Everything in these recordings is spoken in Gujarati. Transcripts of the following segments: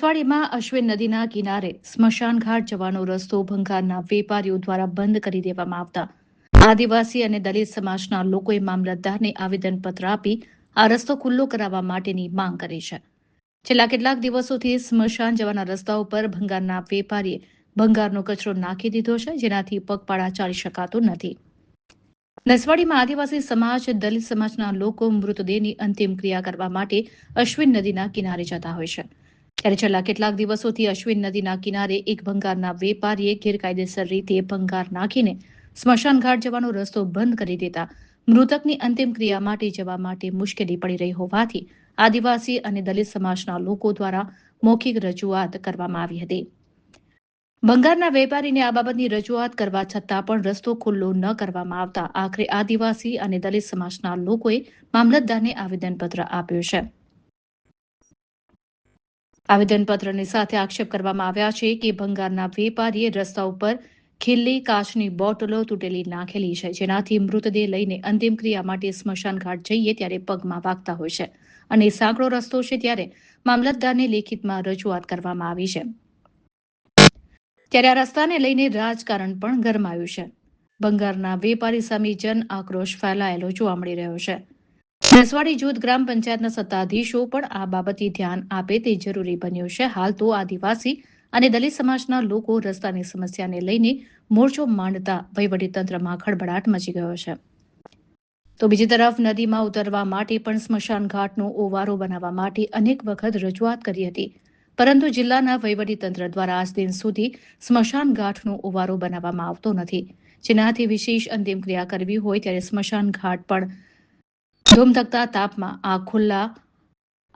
નસવાડીમાં અશ્વિન નદીના કિનારે સ્મશાન ઘાટ જવાનો રસ્તો ભંગારના વેપારીઓ દ્વારા બંધ કરી દેવામાં આવતા આદિવાસી અને દલિત સમાજના લોકોએ મામલતદારને આવેદનપત્ર આપી આ રસ્તો ખુલ્લો કરાવવા માટેની માંગ કરી છે. છેલ્લા કેટલાક દિવસોથી સ્મશાન જવાના રસ્તા ઉપર ભંગારના વેપારીએ ભંગારનો કચરો નાખી દીધો છે, જેનાથી પગપાળા ચાલી શકાતું નથી. નસવાડીમાં આદિવાસી સમાજ, દલિત સમાજના લોકો મૃતદેહની અંતિમ ક્રિયા કરવા માટે અશ્વિન નદીના કિનારે જતા હોય છે. ત્યારે છેલ્લા કેટલાક દિવસોથી અશ્વિન નદીના કિનારે એક ભંગારના વેપારીએ ગેરકાયદેસર રીતે ભંગાર નાખીને સ્મશાન ઘાટ જવાનો રસ્તો બંધ કરી દેતા મૃતકની અંતિમ ક્રિયા માટે જવા માટે મુશ્કેલી પડી રહી હોવાથી આદિવાસી અને દલિત સમાજના લોકો દ્વારા મૌખિક રજૂઆત કરવામાં આવી હતી. ભંગારના વેપારીને આ બાબતની રજૂઆત કરવા છતાં પણ રસ્તો ખુલ્લો ન કરવામાં આવતા આખરે આદિવાસી અને દલિત સમાજના લોકોએ મામલતદારને આવેદનપત્ર આપ્યું છે. આવેદનપત્રની સાથે આક્ષેપ કરવામાં આવ્યા છે કે ભંગારના વેપારીએ રસ્તા ઉપર ખીલ્લી કાચની બોટલો તૂટેલી નાખેલી છે, જેનાથી મૃતદેહ લઈને અંતિમ ક્રિયા માટે સ્મશાન ઘાટ જઈએ ત્યારે પગમાં વાગતા હોય છે અને સાંકડો રસ્તો છે ત્યારે મામલતદારને લેખિતમાં રજૂઆત કરવામાં આવી છે. ત્યારે આ રસ્તાને લઈને રાજકારણ પણ ગરમાયું છે. ભંગારના વેપારી સામે જન આક્રોશ ફેલાયેલો જોવા મળી રહ્યો છે. નસવાડી જૂથ ગ્રામ પંચાયતના સત્તાધીશો પણ આ બાબતે ધ્યાન આપે તે જરૂરી બન્યું છે. હાલ તો આદિવાસી અને દલિત સમાજના લોકો રસ્તાની સમસ્યાને લઈને મોરચો માંડતા વહીવટીતંત્રમાં ખળભળાટ મચી ગયો છે. તો બીજી તરફ નદીમાં ઉતરવા માટે પણ સ્મશાન ઘાટનો ઓવારો બનાવવા માટે અનેક વખત રજૂઆત કરી હતી, પરંતુ જિલ્લાના વહીવટીતંત્ર દ્વારા આજ દિન સુધી સ્મશાન ઘાટનો ઓવારો બનાવવામાં આવતો નથી, જેનાથી વિશેષ અંતિમ ક્રિયા કરવી હોય ત્યારે સ્મશાન ઘાટ પણ ધૂમધકતા તાપમાં આ ખુલ્લા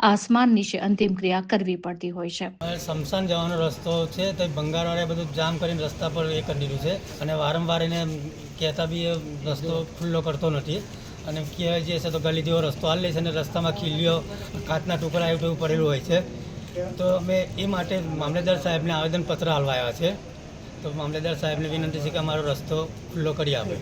આસમાન નીચે અંતિમ ક્રિયા કરવી પડતી હોય છે. સ્મશાન જવાનો રસ્તો છે તો ભંગારવાળાએ બધું જામ કરીને રસ્તા પર એ કરી દીધું છે અને વારંવાર એને કહેતા બી એ રસ્તો ખુલ્લો કરતો નથી અને કહેવાય જે છે તો ગલી જેવો રસ્તો હાલ લે છે અને રસ્તામાં ખીલીઓ, કાચના ટુકડા એવું પડેલું હોય છે. તો અમે એ માટે મામલતદાર સાહેબને આવેદનપત્ર હાલવા આવ્યા છે. તો મામલતદાર સાહેબને વિનંતી છે કે અમારો રસ્તો ખુલ્લો કરી આપે.